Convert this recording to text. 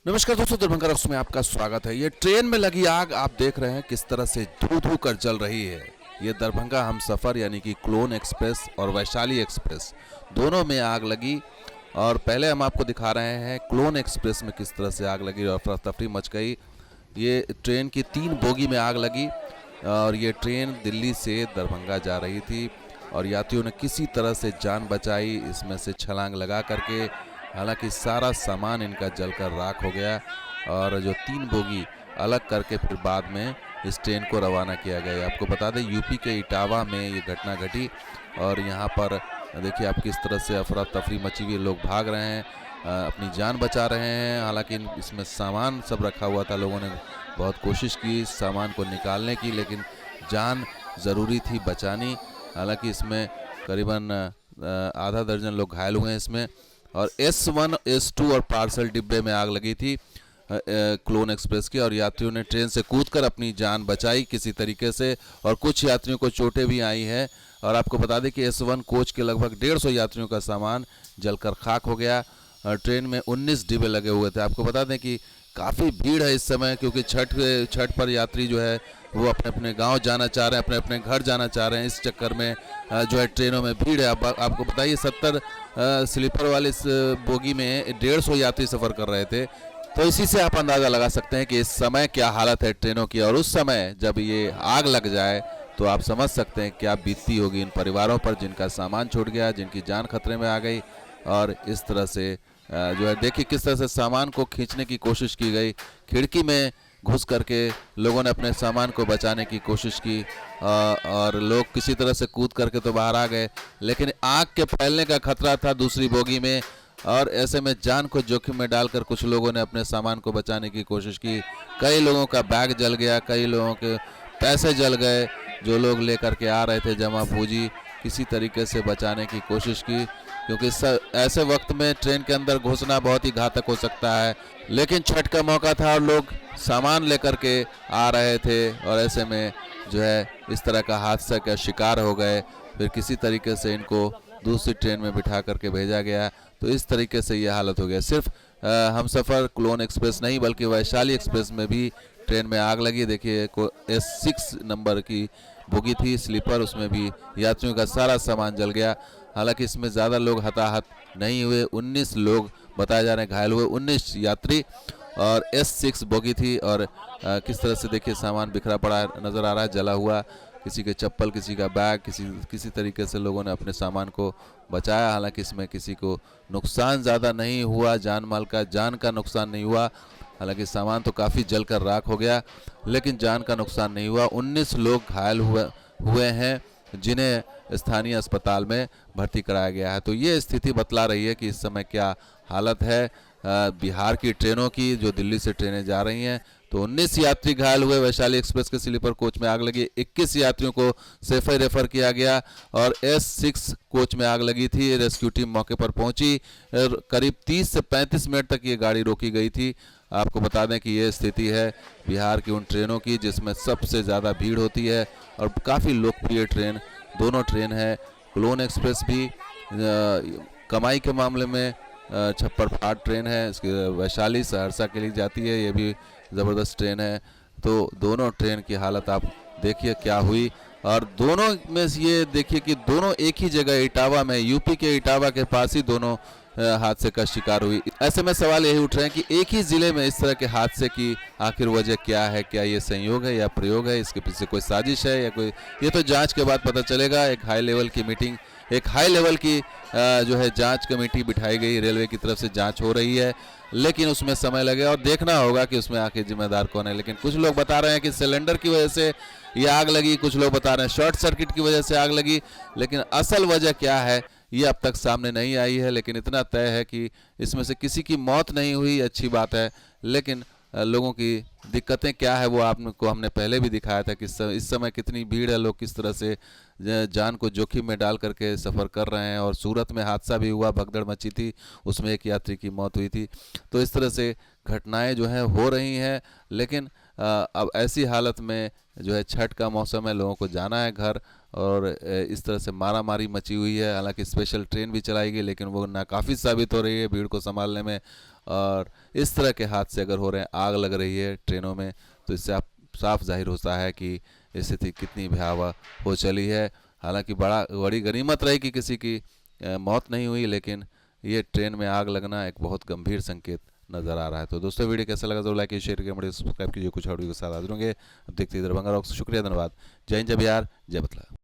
नमस्कार दोस्तों, दरभंगा रॉक्स में आपका स्वागत है। ये ट्रेन में लगी आग आप देख रहे हैं किस तरह से धू धू कर जल रही है। ये दरभंगा हमसफर यानी कि क्लोन एक्सप्रेस और वैशाली एक्सप्रेस दोनों में आग लगी। और पहले हम आपको दिखा रहे हैं क्लोन एक्सप्रेस में किस तरह से आग लगी और अफरा तफरी मच गई। ये ट्रेन की 3 बोगी में आग लगी और ये ट्रेन दिल्ली से दरभंगा जा रही थी और यात्रियों ने किसी तरह से जान बचाई, इसमें से छलांग लगा करके। हालांकि सारा सामान इनका जलकर राख हो गया और जो 3 बोगी अलग करके फिर बाद में इस ट्रेन को रवाना किया गया। आपको बता दें यूपी के इटावा में ये घटना घटी और यहाँ पर देखिए आप किस तरह से अफरा तफरी मची हुई, लोग भाग रहे हैं, अपनी जान बचा रहे हैं। हालांकि इसमें सामान सब रखा हुआ था, लोगों ने बहुत कोशिश की सामान को निकालने की, लेकिन जान ज़रूरी थी बचानी। हालांकि इसमें करीबन आधा दर्जन लोग घायल हुए हैं इसमें। और S1 S2 और पार्सल डिब्बे में आग लगी थी क्लोन एक्सप्रेस की और यात्रियों ने ट्रेन से कूदकर अपनी जान बचाई किसी तरीके से और कुछ यात्रियों को चोटें भी आई हैं। और आपको बता दें कि S1 कोच के लगभग 150 यात्रियों का सामान जलकर खाक हो गया। ट्रेन में 19 डिब्बे लगे हुए थे। आपको बता दें कि काफ़ी भीड़ है इस समय, क्योंकि छठ पर यात्री जो है वो अपने अपने गांव जाना चाह रहे हैं, अपने अपने घर जाना चाह रहे हैं। इस चक्कर में जो है ट्रेनों में भीड़ है। आपको बताइए 70 स्लीपर वाले इस बोगी में 150 यात्री सफ़र कर रहे थे। तो इसी से आप अंदाज़ा लगा सकते हैं कि इस समय क्या हालत है ट्रेनों की। और उस समय जब ये आग लग जाए तो आप समझ सकते हैं क्या बीतती होगी इन परिवारों पर जिनका सामान छूट गया, जिनकी जान खतरे में आ गई। और इस तरह से जो है देखिए किस तरह से सामान को खींचने की कोशिश की गई, खिड़की में घुस करके लोगों ने अपने सामान को बचाने की कोशिश की और लोग किसी तरह से कूद करके तो बाहर आ गए, लेकिन आग के फैलने का खतरा था दूसरी बोगी में। और ऐसे में जान को जोखिम में डालकर कुछ लोगों ने अपने सामान को बचाने की कोशिश की। कई लोगों का बैग जल गया, कई लोगों के पैसे जल गए, जो लोग लेकर के आ रहे थे जमा पूंजी, किसी तरीके से बचाने की कोशिश की, क्योंकि ऐसे वक्त में ट्रेन के अंदर घुसना बहुत ही घातक हो सकता है। लेकिन छठ का मौका था और लोग सामान लेकर के आ रहे थे और ऐसे में जो है इस तरह का हादसा का शिकार हो गए। फिर किसी तरीके से इनको दूसरी ट्रेन में बिठा करके भेजा गया। तो इस तरीके से ये हालत हो गया। सिर्फ हमसफ़र क्लोन एक्सप्रेस नहीं बल्कि वैशाली एक्सप्रेस में भी ट्रेन में आग लगी। देखिए S6 नंबर की बोगी थी स्लीपर, उसमें भी यात्रियों का सारा सामान जल गया। हालांकि इसमें ज़्यादा लोग हताहत नहीं हुए, 19 लोग बताए जा रहे हैं घायल हुए, 19 यात्री। और S6 बोगी थी और किस तरह से देखिए सामान बिखरा पड़ा नज़र आ रहा है, जला हुआ, किसी के चप्पल, किसी का बैग, किसी तरीके से लोगों ने अपने सामान को बचाया। हालांकि इसमें किसी को नुकसान ज़्यादा नहीं हुआ, जान माल का जान का नुकसान नहीं हुआ। हालांकि सामान तो काफ़ी जलकर राख हो गया, लेकिन जान का नुकसान नहीं हुआ। 19 लोग घायल हुए हैं जिन्हें स्थानीय अस्पताल में भर्ती कराया गया है। तो ये स्थिति बतला रही है कि इस समय क्या हालत है बिहार की ट्रेनों की, जो दिल्ली से ट्रेनें जा रही हैं। तो 19 यात्री घायल हुए, वैशाली एक्सप्रेस के स्लीपर कोच में आग लगी, 21 यात्रियों को सेफई रेफर किया गया और S6 कोच में आग लगी थी। रेस्क्यू टीम मौके पर पहुंची, करीब 30 से 35 मिनट तक ये गाड़ी रोकी गई थी। आपको बता दें कि ये स्थिति है बिहार की उन ट्रेनों की जिसमें सबसे ज़्यादा भीड़ होती है और काफ़ी लोकप्रिय ट्रेन दोनों ट्रेन है। क्लोन एक्सप्रेस भी कमाई के मामले में छप्पर फाड़ ट्रेन है, इसकी वैशाली सहरसा के लिए जाती है, ये भी ज़बरदस्त ट्रेन है। तो दोनों ट्रेन की हालत आप देखिए क्या हुई। और दोनों में ये देखिए कि दोनों एक ही जगह इटावा में, यूपी के इटावा के पास ही दोनों हादसे का शिकार हुई। ऐसे में सवाल यही उठ रहे हैं कि एक ही ज़िले में इस तरह के हादसे की आखिर वजह क्या है? क्या ये संयोग है या प्रयोग है? इसके पीछे कोई साजिश है या कोई, ये तो जांच के बाद पता चलेगा। एक हाई लेवल की मीटिंग, एक हाई लेवल की जो है जांच कमेटी बिठाई गई, रेलवे की तरफ से जांच हो रही है, लेकिन उसमें समय लगेगा और देखना होगा कि उसमें आखिर जिम्मेदार कौन है। लेकिन कुछ लोग बता रहे हैं कि सिलेंडर की वजह से ये आग लगी, कुछ लोग बता रहे हैं शॉर्ट सर्किट की वजह से आग लगी, लेकिन असल वजह क्या है ये अब तक सामने नहीं आई है। लेकिन इतना तय है कि इसमें से किसी की मौत नहीं हुई, अच्छी बात है। लेकिन लोगों की दिक्कतें क्या है वो आपको हमने पहले भी दिखाया था कि इस समय कितनी भीड़ है, लोग किस तरह से जान को जोखिम में डाल करके सफ़र कर रहे हैं। और सूरत में हादसा भी हुआ, भगदड़ मची थी, उसमें एक यात्री की मौत हुई थी। तो इस तरह से घटनाएं जो हैं हो रही हैं। लेकिन अब ऐसी हालत में जो है छठ का मौसम है, लोगों को जाना है घर और इस तरह से मारामारी मची हुई है। हालांकि स्पेशल ट्रेन भी चलाई गई लेकिन वो नाकाफ़ी साबित हो रही है भीड़ को संभालने में। और इस तरह के हादसे अगर हो रहे हैं, आग लग रही है ट्रेनों में, तो इससे आप साफ जाहिर होता है कि स्थिति कितनी भयावह हो चली है। हालांकि बड़ी गनीमत रही कि किसी की मौत नहीं हुई, लेकिन ये ट्रेन में आग लगना एक बहुत गंभीर संकेत नज़र आ रहा है। तो दोस्तों, वीडियो कैसा लगा जरूर लाइक कीजिए, शेयर कीजिए, मुझे सब्सक्राइब कीजिए। कुछ ऑडियो के साथ हाजिर होंगे। अब देखते हैं दरभंगा रॉक। शुक्रिया, धन्यवाद। जय हिंद, जय बिहार, जय बतला।